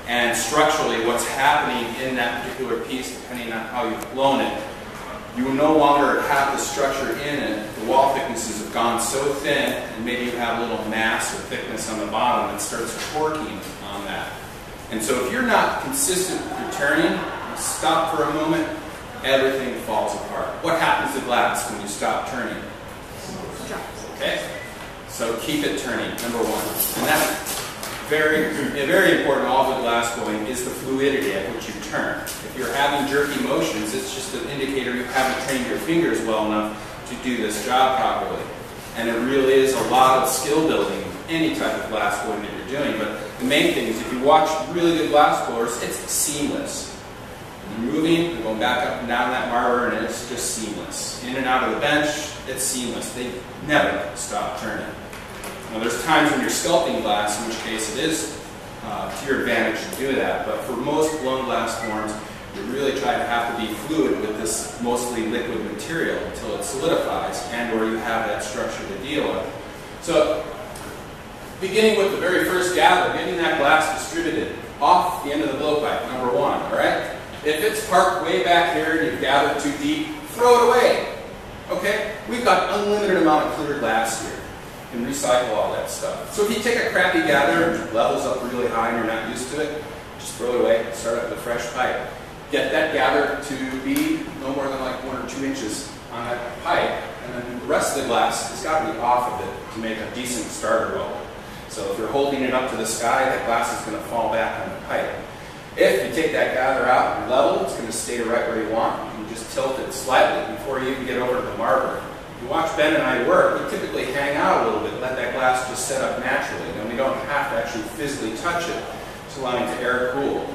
and structurally what's happening in that particular piece, depending on how you've blown it. You will no longer have the structure in it. The wall thicknesses have gone so thin, and maybe you have a little mass or thickness on the bottom that starts torquing on that. And so if you're not consistent with your turning, stop for a moment, everything falls apart. What happens to glass when you stop turning? Okay? So keep it turning, number one. And that's very important, all the glass blowing, is the fluidity at which you turn. If you're having jerky motions, it's just an indicator you haven't trained your fingers well enough to do this job properly. And it really is a lot of skill building, any type of glass blowing that you're doing. But the main thing is if you watch really good glass blowers, it's seamless. You're moving, you're going back up and down that marber, and it's just seamless. In and out of the bench, it's seamless. They never stop turning. Now, there's times when you're sculpting glass, in which case it is to your advantage to do that. But for most blown glass forms, you really try to have to be fluid with this mostly liquid material until it solidifies and or you have that structure to deal with. So, beginning with the very first gather, getting that glass distributed off the end of the blowpipe, number one, all right? If it's parked way back here and you've gathered too deep, throw it away, okay? We've got unlimited amount of clear glass here. You can recycle all that stuff. So if you take a crappy gather and it levels up really high and you're not used to it, just throw it away, start up with a fresh pipe. Get that gather to be no more than like 1 or 2 inches on that pipe, and then the rest of the glass has got to be off of it to make a decent starter bubble. So if you're holding it up to the sky, that glass is going to fall back on the pipe. If you take that gather out and level, it's going to stay right where you want. You can just tilt it slightly before you even get over to the marber. If you watch Ben and I work, we typically hang out a little bit, let that glass just set up naturally. And we don't have to actually physically touch it. It's allowing it to air cool.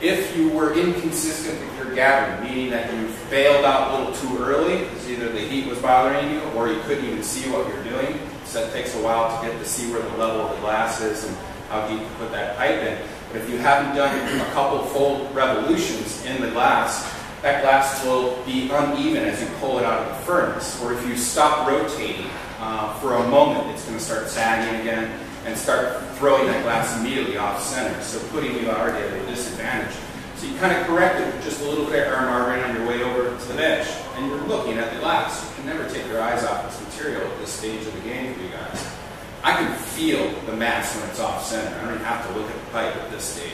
If you were inconsistent with your gathering, meaning that you bailed out a little too early, because either the heat was bothering you or you couldn't even see what you're doing, so it takes a while to get to see where the level of the glass is and how deep you put that pipe in. But if you haven't done a couple full revolutions in the glass, that glass will be uneven as you pull it out of the furnace. Or if you stop rotating for a moment, it's going to start sagging again and start throwing that glass immediately off center, so putting you already at a disadvantage. So you kind of correct it with just a little bit of arm marbering on your way over to the bench, and you're looking at the glass. You can never take your eyes off this material at this stage of the game for you guys. I can feel the mass when it's off center. I don't even have to look at the pipe at this stage.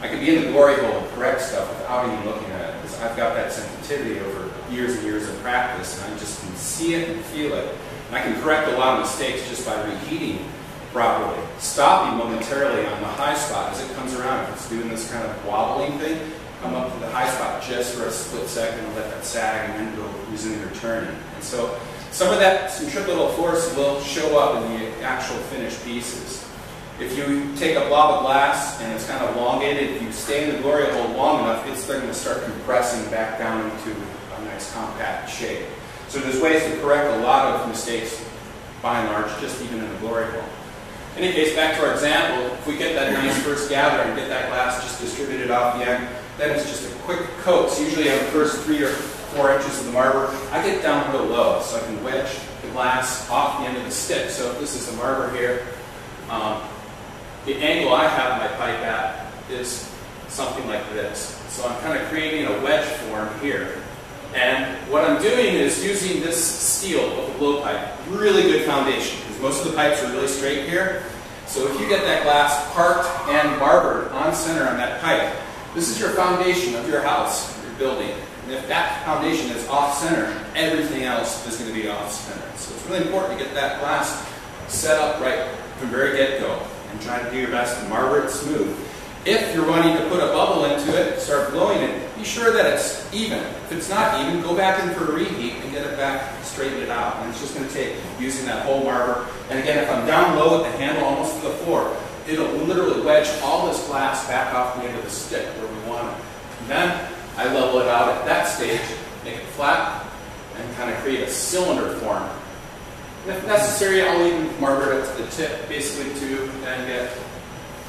I can be in the glory hole and correct stuff without even looking at it, because I've got that sensitivity over years and years of practice, and I just can see it and feel it. And I can correct a lot of mistakes just by reheating properly. Stopping momentarily on the high spot as it comes around. If it's doing this kind of wobbling thing, come up to the high spot just for a split second and let that sag and then go resume your turning. And so some of that centripetal force will show up in the actual finished pieces. If you take a blob of glass and it's kind of elongated, if you stay in the glory hole long enough, it's going to start compressing back down into a nice compact shape. So there's ways to correct a lot of mistakes by and large, just even in the glory hole. In any case, back to our example, if we get that nice first gather and get that glass just distributed off the end, then it's just a quick coat. So usually on the first 3 or 4 inches of the marber, I get down real low so I can wedge the glass off the end of the stick. So if this is the marber here, the angle I have my pipe at is something like this. So I'm kind of creating a wedge form here. And what I'm doing is using this steel of the blowpipe, really good foundation, because most of the pipes are really straight here. So if you get that glass parked and marbered on center on that pipe, this is your foundation of your house, your building. And if that foundation is off center, everything else is going to be off center. So it's really important to get that glass set up right from very get-go and try to do your best to marber it smooth. If you're wanting to put a bubble into it, start blowing it, be sure that it's even. If it's not even, go back in for a reheat and get it back, straighten it out. And it's just going to take using that whole marber. And again, if I'm down low at the handle almost to the floor, it'll literally wedge all this glass back off the end of the stick where we want it. And then I level it out at that stage, make it flat, and kind of create a cylinder form. And if necessary, I'll even marber it to the tip, basically to then get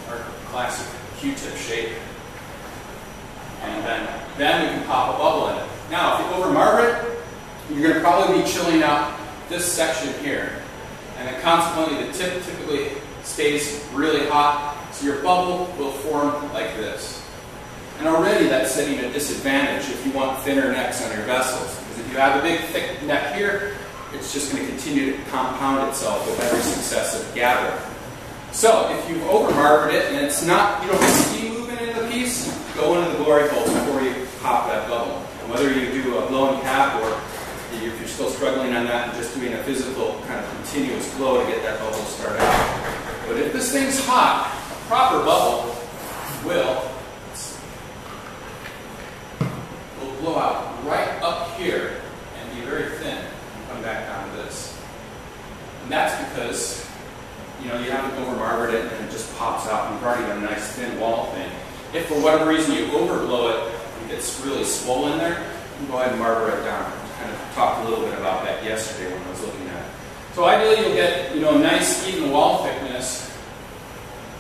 our classic Q-tip shape. And then we can pop a bubble in it. Now, if you over marber it, you're going to probably be chilling out this section here. And then consequently, the tip typically stays really hot So your bubble will form like this. And already that's setting a disadvantage if you want thinner necks on your vessels. Because if you have a big thick neck here, it's just going to continue to compound itself with every successive gather. So if you've over-marbered it and it's not, you don't have steam movement in the piece, go into the glory hole before you pop that bubble. And whether you do a blown cap or if you're still struggling on that and just doing a physical kind of continuous blow to get that bubble to start out. But if this thing's hot, a proper bubble will blow out right up here and be very thin and come back down to this. And that's because you haven't over-marbered it and it just pops out and you've already got a nice thin wall thing. If for whatever reason you overblow it and it gets really swollen there, you can go ahead and marber it down. I kind of talked a little bit about that yesterday when I was looking at it. So ideally you'll get a nice even wall thickness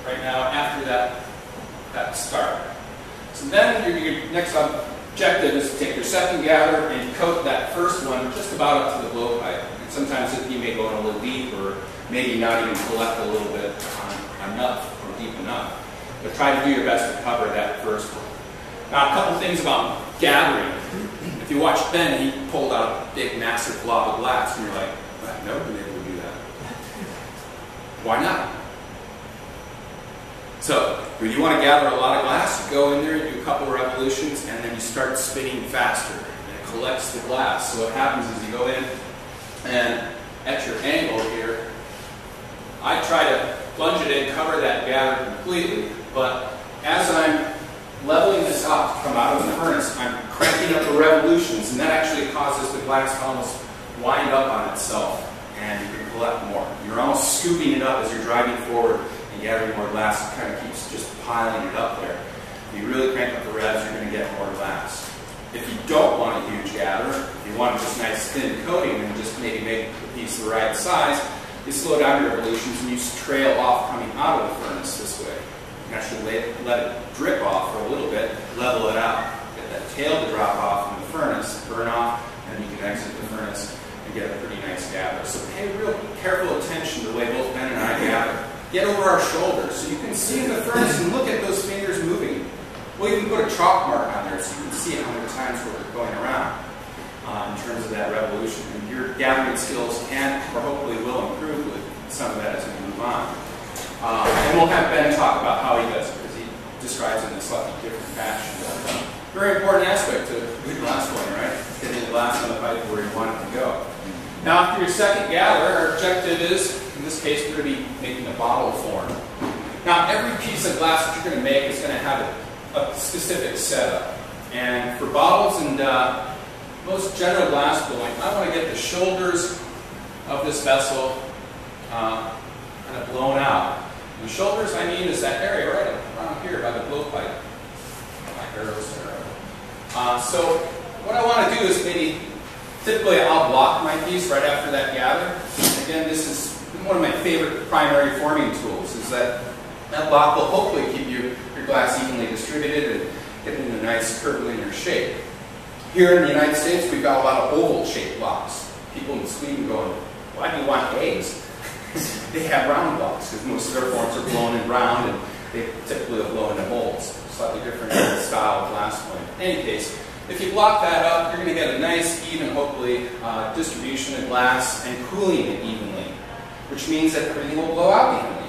right now after that start. So then your next objective is to take your second gather and coat that first one just about up to the blowpipe. And sometimes you may go in a little deep or maybe not even collect a little bit enough or deep enough. But try to do your best to cover that first one. Now a couple things about gathering. If you watch Ben, he pulled out a big massive blob of glass and you're like, I've never been able to do that. Why not? So, when you want to gather a lot of glass, you go in there, you do a couple of revolutions, and then you start spinning faster. And it collects the glass. So what happens is you go in, and at your angle here, I try to plunge it in, cover that gather completely, but as I'm leveling this out to come out of the furnace, I'm cranking up the revolutions, and that actually causes the glass to almost wind up on itself, and you can collect more. You're almost scooping it up as you're driving forward and gathering more glass. It kind of keeps just piling it up there. If you really crank up the revs, you're going to get more glass. If you don't want a huge gather, if you want just nice thin coating and just maybe make the piece the right size, you slow down your revolutions and you trail off coming out of the furnace this way. You can actually let it drip off for a little bit, level it out, get that tail to drop off in the furnace, burn off, and you can exit the furnace and get a pretty nice gather. So pay real careful attention to the way both Ben and I gather. Get over our shoulders so you can see in the furnace and look at those fingers moving. We'll even put a chalk mark on there so you can see how many times we're going around in terms of that revolution. And your gathering skills can or hopefully will improve with some of that as we move on. And we'll have Ben talk about how he does it because he describes it in a slightly different fashion. Very important aspect to good glass blowing, right? Getting the glass on the pipe where you want it to go. Now, after your second gather, our objective is, in this case, we're going to be making a bottle form. Now, every piece of glass that you're going to make is going to have a specific setup. And for bottles and most general glass blowing, I want to get the shoulders of this vessel kind of blown out. And the shoulders, I mean, is that area right around here by the blowpipe. My arrows there. So what I want to do is maybe, typically I'll block my piece right after that gather. Again, this is one of my favorite primary forming tools, is that block will hopefully keep your glass evenly distributed and get it in a nice curvilinear shape. Here in the United States, we've got a lot of oval-shaped blocks. People in Sweden going, why do you want eggs? They have round blocks because most of their forms are blown in round and they typically are blown in molds. Slightly different style of glass blowing. In any case, if you block that up, you're going to get a nice, even, hopefully, distribution of glass and cooling it evenly, which means that everything will blow out evenly.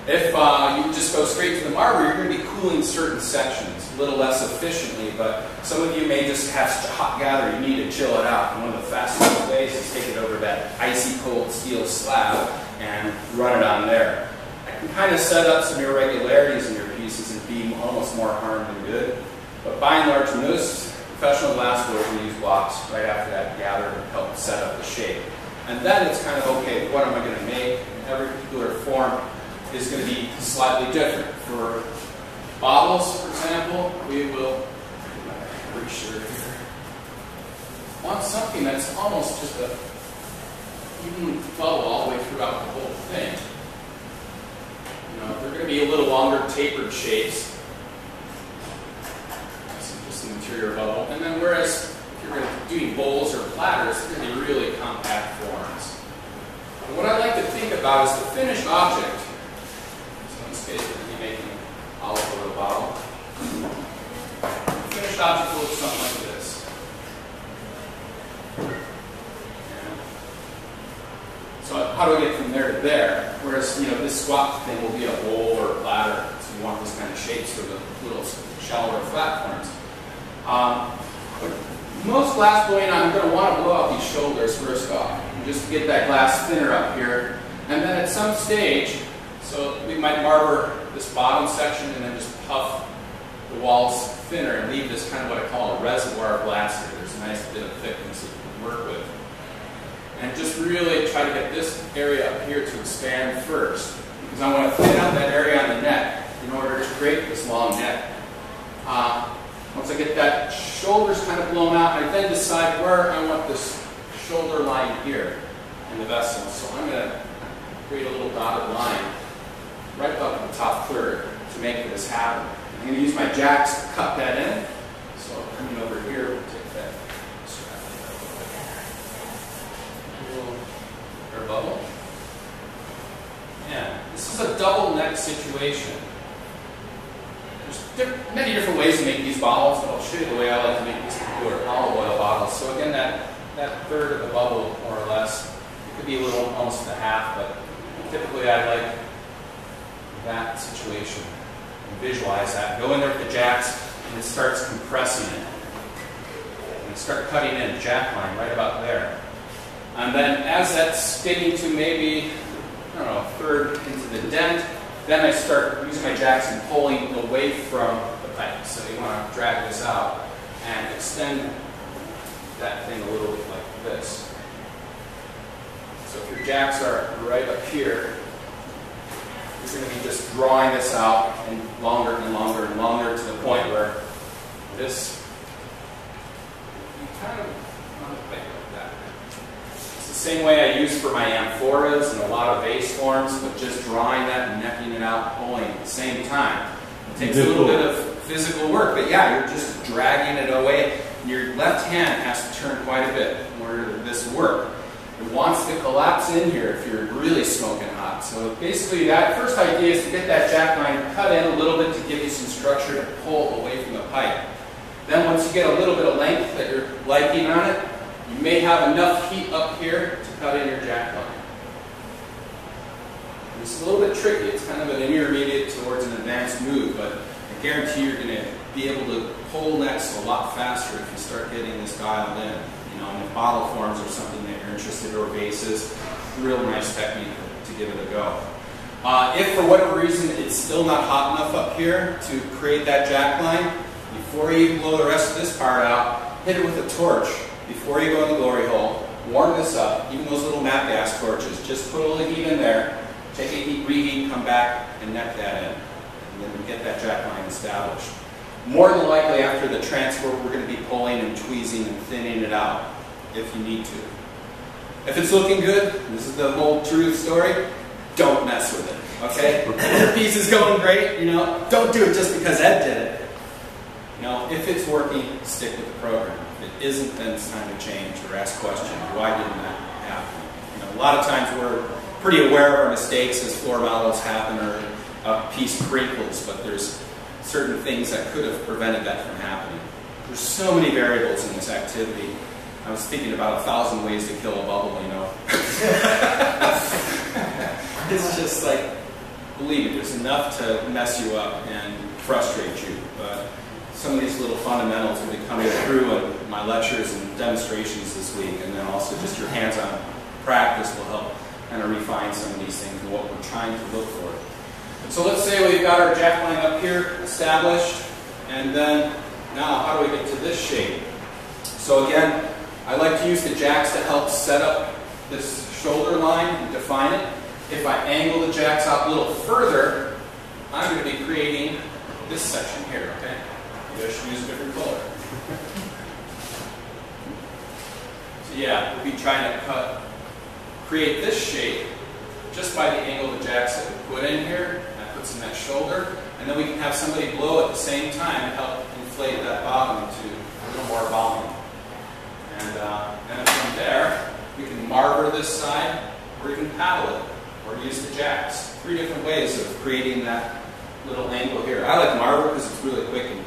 If you just go straight to the marber, you're going to be cooling certain sections a little less efficiently, but some of you may just have such a hot gather you need to chill it out. And one of the fastest ways is take it over that icy cold steel slab and run it on there. I can kind of set up some irregularities in your pieces and be almost more harm than good, but by and large, most professional glass blowers will use blocks right after that gather to help set up the shape. And then it's kind of, okay, what am I going to make? And every particular form is going to be slightly different. For bottles, for example, we will, want something that's almost just a even bubble all the way throughout the whole thing. They're going to be a little longer tapered shapes. Just the interior bubble. And then whereas if you're doing bowls or platters, they're going to be really compact forms. And what I like to think about is the finished object. So in this case, we're going to be object will look something like this. So how do I get from there to there? Whereas, this squat thing will be a bowl or a platter. So you want this kind of shape, so the little shallower platforms. Most glass blowing, I'm going to want to blow out these shoulders first off, just to get that glass thinner up here. And then at some stage, so we might marber this bottom section and then just puff the walls thinner and leave this kind of what I call a reservoir of glass here. There's a nice bit of thickness that you can work with. And just really try to get this area up here to expand first, because I want to thin out that area on the neck in order to create this long neck. Once I get that shoulders kind of blown out, I then decide where I want this shoulder line here in the vessel. So I'm going to create a little dotted line right up the top third to make this happen. I'm going to use my jacks to cut that in. So coming over here, we'll take that strap a little air bubble. And this is a double neck situation. There's many different ways to make these bottles, but I'll show you the way I like to make these particular olive oil bottles. So again, that third of the bubble, more or less, it could be a little, almost a half, but typically I like that situation. And visualize that. Go in there with the jacks, and it starts compressing it. And start cutting in, jack line right about there. And then as that's getting to maybe, I don't know, a third into the dent, then I start using my jacks and pulling away from the pipe. So you want to drag this out and extend that thing a little bit like this. So if your jacks are right up here, you're going to be just drawing this out and longer and longer and longer to the point where this, you kind of want to think like that. It's the same way I use for my amphoras and a lot of vase forms, but just drawing that and necking it out, pulling at the same time. It takes a little bit of physical work, but yeah, you're just dragging it away. Your left hand has to turn quite a bit in order for this to work. It wants to collapse in here if you're really smoking hot. So basically that first idea is to get that jack line cut in a little bit to give you some structure to pull away from the pipe. Then once you get a little bit of length that you're liking on it, you may have enough heat up here to cut in your jack line. It's a little bit tricky. It's kind of an intermediate towards an advanced move, but I guarantee you're going to be able to pull necks a lot faster if you start getting this dialed in. And if bottle forms are something that you're interested in, or vases, real nice technique to give it a go. If for whatever reason it's still not hot enough up here to create that jack line, before you blow the rest of this part out, hit it with a torch before you go in the glory hole. Warm this up, even those little nap gas torches. Just put a little heat in there, take a heat, reheat, come back and neck that in. And then we get that jack line established. More than likely after the transfer, we're going to be pulling and tweezing and thinning it out if you need to. If it's looking good, this is the whole truth story, don't mess with it, okay? If your piece is going great, don't do it just because Ed did it. If it's working, stick with the program. If it isn't, then it's time to change or ask questions. Why didn't that happen? A lot of times we're pretty aware of our mistakes as floor models happen or a piece crinkles, but there's certain things that could have prevented that from happening. There's so many variables in this activity. I was thinking about 1,000 ways to kill a bubble, It's just like, believe me, there's enough to mess you up and frustrate you. But some of these little fundamentals will be coming through in my lectures and demonstrations this week, and then also just your hands-on practice will help kind of refine some of these things and what we're trying to look for. So let's say we've got our jack line up here established, and then now how do we get to this shape? So again, I like to use the jacks to help set up this shoulder line and define it. If I angle the jacks out a little further, I'm going to be creating this section here, okay? Maybe I should use a different color. So yeah, we'll be trying to create this shape just by the angle of the jacks that we put in here. That puts in that shoulder. And then we can have somebody blow at the same time to help inflate that bottom to a little more volume. And then from there, we can marber this side, or you can paddle it, or use the jacks. 3 different ways of creating that little angle here. I like marber because it's really quick and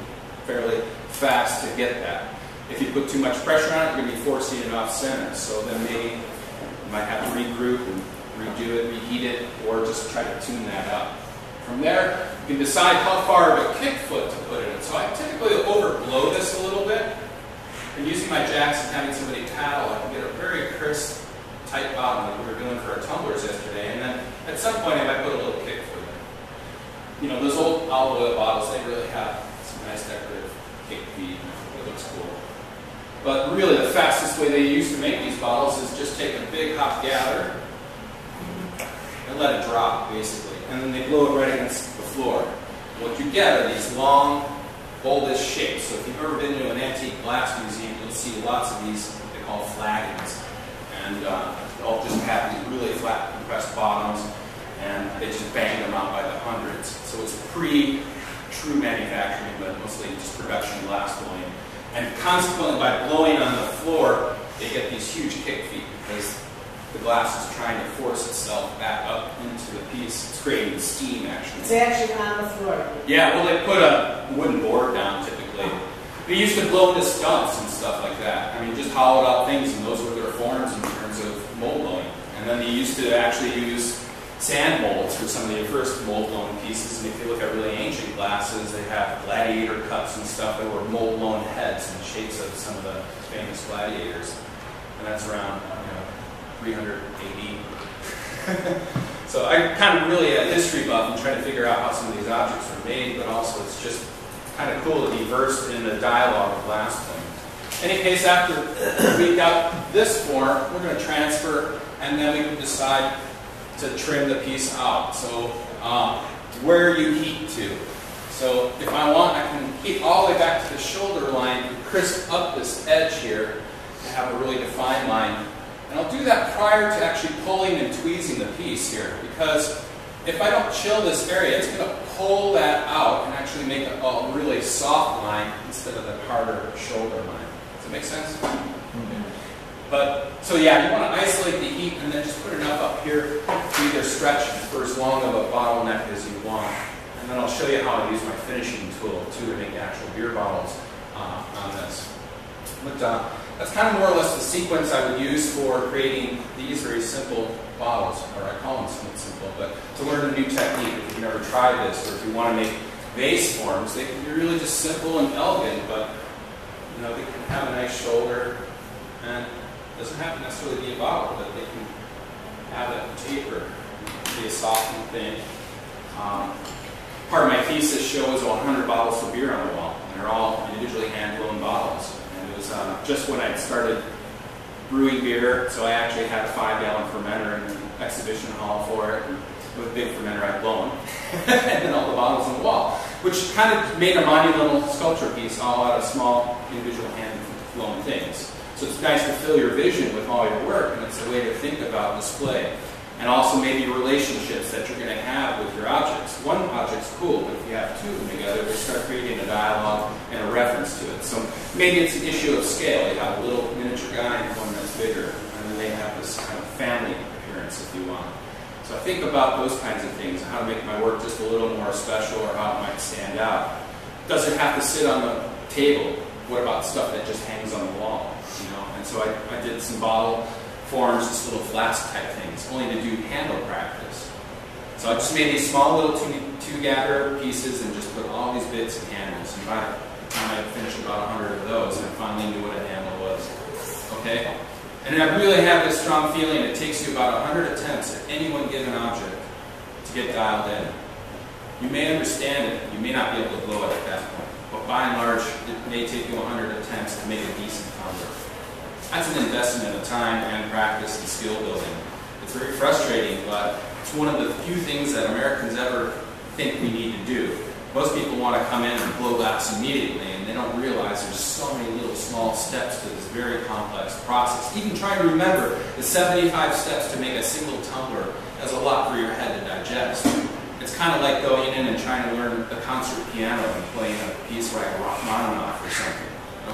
fast to get that. If you put too much pressure on it, you're going to be forcing it off center. So then maybe you might have to regroup and redo it, reheat it, or just try to tune that up. From there, you can decide how far of a kick foot to put in it. So I typically overblow this a little bit. And using my jacks and having somebody paddle, I can get a very crisp, tight bottom like we were doing for our tumblers yesterday. And then at some point, I might put a little kick foot in. You know, those old olive oil bottles, they really have some nice decorative kick feet. It looks cool. But really, the fastest way they used to make these bottles is just take a big hot gather and let it drop, basically. And then they blow it right against the floor. What you get are these long, bulbous shapes. So if you've ever been to an antique glass museum, you'll see lots of these, what they call flagons. And they'll just have these really flat, compressed bottoms, and they just bang them out by the hundreds. So it's pre-true manufacturing, but mostly just production glass blowing. And consequently, by blowing on the floor, they get these huge kick feet because the glass is trying to force itself back up into the piece. It's creating steam, actually. It's actually on the floor. Yeah, well, they put a wooden board down, typically. They used to blow into stumps and stuff like that. I mean, just hollowed out things, and those were their forms in terms of mold blowing. And then they used to actually use sand molds for some of the first mold blown pieces. And if you look at really ancient glasses, they have gladiator cups and stuff that were mold blown heads in the shapes of some of the famous gladiators. And that's around, 300 AD. So I'm kind of really a history buff and trying to figure out how some of these objects were made, but also it's just kind of cool to be versed in the dialogue of glass blowing. In any case, after we got this form, we're going to transfer, and then we can decide to trim the piece out. So where you heat to. So if I want, I can heat all the way back to the shoulder line and crisp up this edge here to have a really defined line. And I'll do that prior to actually pulling and tweezing the piece here, because if I don't chill this area, it's going to pull that out and actually make a really soft line instead of the harder shoulder line. Does that make sense? Mm-hmm. But, so yeah, you want to isolate the heat and then just put enough up here to either stretch for as long of a bottleneck as you want. And then I'll show you how I use my finishing tool too to make actual beer bottles on this. But that's kind of more or less the sequence I would use for creating these very simple bottles, or I call them somewhat simple, but to learn a new technique, if you've never tried this, or if you want to make vase forms, they can be really just simple and elegant, but they can have a nice shoulder, and it doesn't have to necessarily be a bottle, but they can have a taper, be a softened thing. Part of my thesis shows 100 bottles of beer on the wall, and they're all individually hand-blown bottles. And it was just when I'd started brewing beer, so I actually had a 5-gallon fermenter in the exhibition hall for it, and with a big fermenter I'd blown, and then all the bottles on the wall, which kind of made a monumental sculpture piece all out of small individual hand-blown things. So it's nice to fill your vision with all your work, and it's a way to think about display. And also maybe relationships that you're going to have with your objects. One object's cool, but if you have two of them together, they start creating a dialogue and a reference to it. So maybe it's an issue of scale. You have a little miniature guy and one that's bigger, and then they have this kind of family appearance if you want. So I think about those kinds of things, how to make my work just a little more special or how it might stand out. Does it have to sit on the table? What about stuff that just hangs on the wall? And so I did some bottle forms, just little flask type things, only to do handle practice. So I just made these small little two-gather pieces and just put all these bits and handles. And by the time I finished about 100 of those, I finally knew what a handle was. Okay? And I really have this strong feeling it takes you about 100 attempts at any one given object to get dialed in. You may understand it, you may not be able to blow it at that point. But by and large, it may take you 100 attempts to make a decent tumbler. That's an investment of time and practice and skill building. It's very frustrating, but it's one of the few things that Americans ever think we need to do. Most people want to come in and blow glass immediately, and they don't realize there's so many little small steps to this very complex process. Even trying to remember the 75 steps to make a single tumbler is a lot for your head to digest. It's kind of like going in and trying to learn the concert piano and playing a piece like Rachmaninoff or something.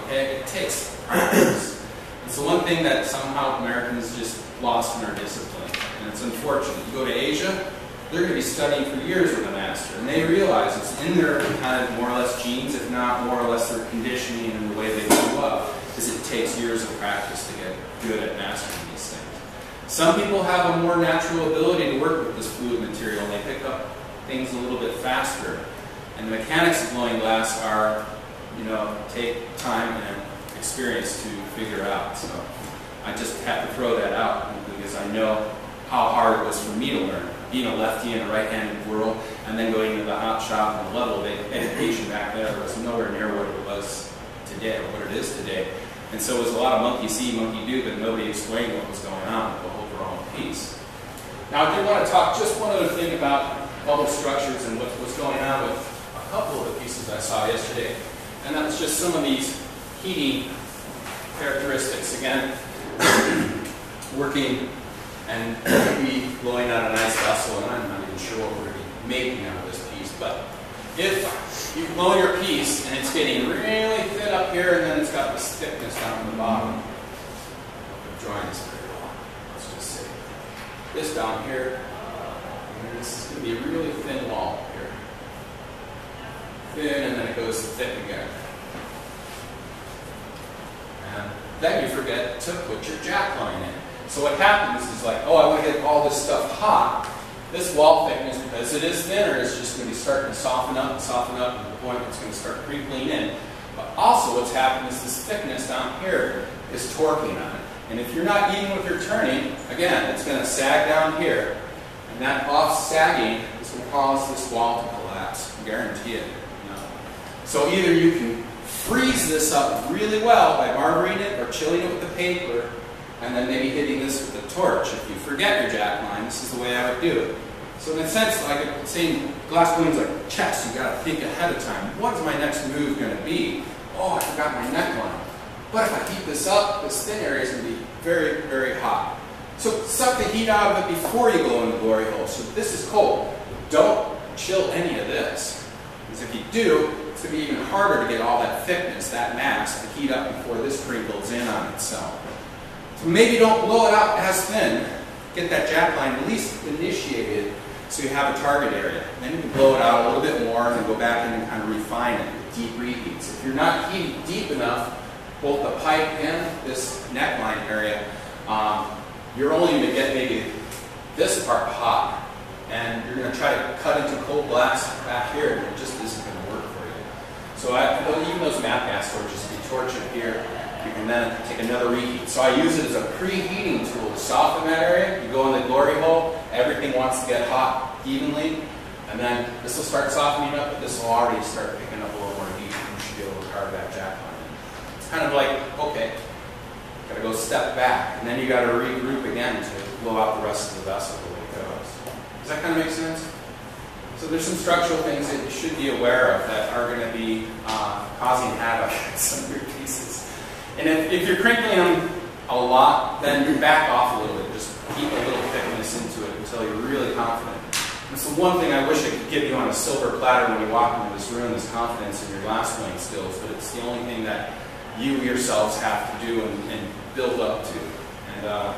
Okay? It takes practice. It's the one thing that somehow Americans just lost in our discipline, and it's unfortunate. You go to Asia, they're going to be studying for years with a master, and they realize it's in their kind of more or less genes, if not more or less their conditioning and the way they grew up, is it takes years of practice to get good at mastering these things. Some people have a more natural ability to work with this fluid material, and they pick up things a little bit faster. And the mechanics of blowing glass are, take time and experience to figure out. So I just have to throw that out because I know how hard it was for me to learn. Being a lefty in a right-handed world, and then going into the hot shop and the level of education back there was nowhere near what it was today, or what it is today. And so it was a lot of monkey see, monkey do, but nobody explained what was going on with the overall piece. Now I did want to talk just one other thing about bubble structures and what was going on with a couple of the pieces I saw yesterday. And that was just some of these heating characteristics. Again, working and maybe blowing out a nice vessel, and I'm not even sure what we're going to be making out of this piece, but if you blow your piece and it's getting really thin up here and then it's got this thickness down the bottom, the drawing is very well. Let's just say this down here, and this is going to be a really thin wall here. Thin, and then it goes thick again. And then you forget to put your jack line in. So what happens is like, oh, I want to get all this stuff hot. This wall thickness, because it is thinner, is just going to be starting to soften up, and to the point where it's going to start crinkling in. But also what's happening is this thickness down here is torquing on it. And if you're not even with your turning, again, it's going to sag down here. And that off-sagging is going to cause this wall to collapse. I guarantee it. So either you can freeze this up really well by marburing it or chilling it with the paper, and then maybe hitting this with the torch. If you forget your jack line, this is the way I would do it. So in a sense, like saying glass blowing is like chess. You got to think ahead of time. What is my next move going to be? Oh, I forgot my neckline. But if I heat this up, this thin area is going to be very, very hot. So suck the heat out of it before you go in the glory hole. So this is cold. Don't chill any of this. Because if you do, it's going to be even harder to get all that thickness, that mass, to heat up before this crinkles in on itself. So maybe don't blow it out as thin. Get that jack line at least initiated so you have a target area. Then you can blow it out a little bit more and then go back in and kind of refine it with deep reheats. If you're not heating deep enough, both the pipe and this neckline area, you're only going to get maybe this part hot, and you're going to try to cut into cold glass back here, and it just isn't going to work for you. So even those matte gas torches, if you torch it here, you can then take another reheat. So I use it as a preheating tool to soften that area. You go in the glory hole, everything wants to get hot evenly, and then this will start softening up, but this will already start picking up a little more heat, and you should be able to carve that jack line in. It's kind of like, okay, got to go step back, and then you got to regroup again to blow out the rest of the vessel the way it goes. Does that kind of make sense? So there's some structural things that you should be aware of that are going to be causing havoc in some of your pieces. And if you're crinkling them a lot, then you back off a little bit. Just keep a little thickness into it until you're really confident. That's the one thing I wish I could give you on a silver platter when you walk into this room is confidence in your glass blowing skills, but it's the only thing that you yourselves have to do and build up to. And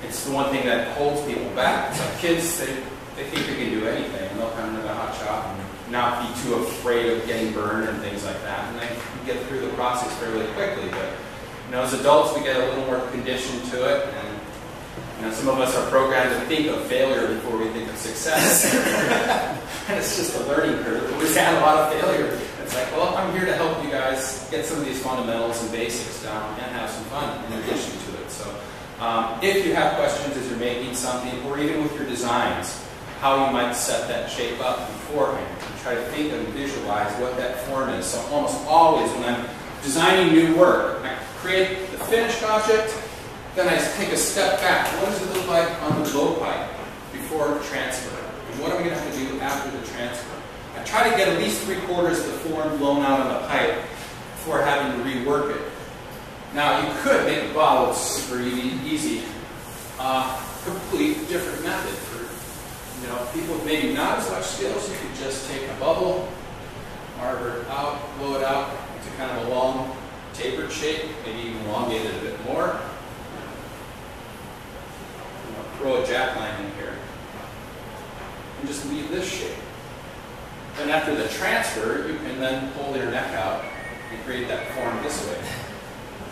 it's the one thing that holds people back. It's like kids, they think they can do anything, and they'll come into the hot shop and not be too afraid of getting burned and things like that. And they can get through the process fairly quickly. But as adults, we get a little more conditioned to it, and some of us are programmed to think of failure before we think of success. And it's just a learning curve. We've had a lot of failure. It's like, well, I'm here to help you guys get some of these fundamentals and basics down and have some fun in addition to it. So if you have questions as you're making something, or even with your designs, how you might set that shape up beforehand, and try to think and visualize what that form is. So almost always when I'm designing new work, I create the finished object, then I take a step back. What does it look like on the blow pipe before transfer? And what am I going to have to do after the transfer? I try to get at least 3/4 of the form blown out on the pipe before having to rework it. Now you could make a bottle, it's super easy, completely different method for people with maybe not as much skills. You could just take a bubble, arbor it out, blow it out into kind of a long tapered shape, maybe even elongate it a bit more. Throw a jack line in here and just leave this shape. Then after the transfer, you can then pull your neck out and create that form this way.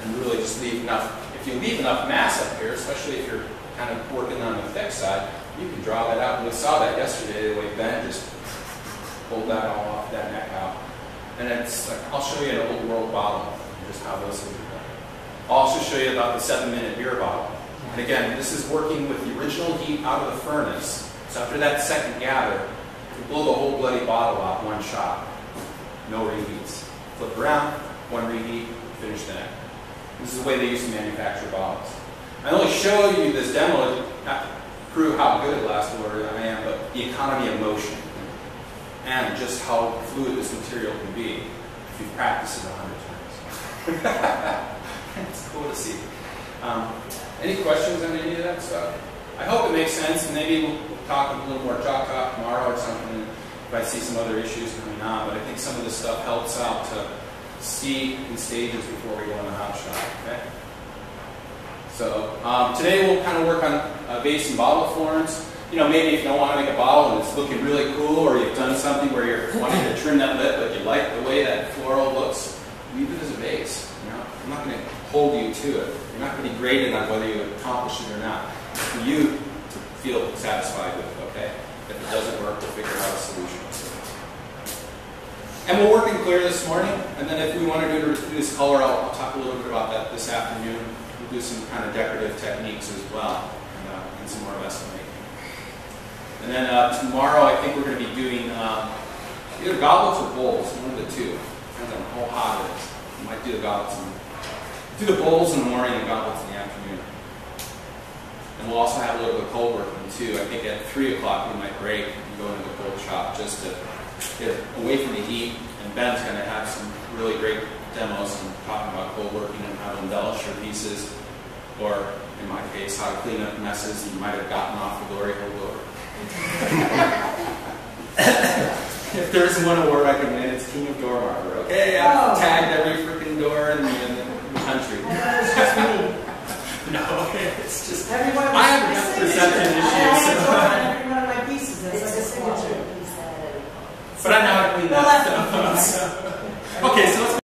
And really just leave enough, if you leave enough mass up here, especially if you're kind of working on the thick side, you can draw that out. And we saw that yesterday, the way Ben just pulled that all off, that neck out. And it's like, I'll show you an old world bottle, just how those things are done. I'll also show you about the 7-minute beer bottle. And again, this is working with the original heat out of the furnace. So after that second gather, you blow the whole bloody bottle out one shot. No reheats. Flip around, one reheat, finish the neck. This is the way they used to manufacture bottles. I only show you this demo to prove how good a glass blower I am, but the economy of motion and just how fluid this material can be if you practice it 100 times. It's cool to see. Any questions on any of that stuff? I hope it makes sense, and maybe we'll talk a little more chalk talk tomorrow or something if I see some other issues coming on, but I think some of this stuff helps out to see in stages before we go in the hot shot, okay? So today we'll kind of work on vase and bottle forms. You know, maybe if you don't want to make a bottle and it's looking really cool, or you've done something where you're wanting to trim that lip, but you like the way that floral looks, leave it as a vase. You know, I'm not going to hold you to it. You're not going to be graded on whether you accomplish it or not. It's for you to feel satisfied with it, okay? If it doesn't work, we'll figure out a solution. And we'll work in clear this morning, and then if we want to do this color, I'll talk a little bit about that this afternoon. We'll do some kind of decorative techniques as well, and some more vessel making. And then tomorrow, I think we're going to be doing either goblets or bowls, one of the two. Depends on how hot it is. We might do the goblets do the bowls in the morning and goblets in the afternoon. And we'll also have a little bit of cold working too. I think at 3 o'clock we might break and go into the cold shop just to get away from the heat. And Ben's going to have some really great demos and talking about cold working and how to embellish your pieces, or in my case, how to clean up messes you might have gotten off the glory hole door. If there's one award I can win, it's King of Door Marker. Okay, I've tagged every freaking door in the country. It's just me. No, it's just Everyone I have perception issues. every one of my pieces. That's like a signature. But I know how to clean that stuff.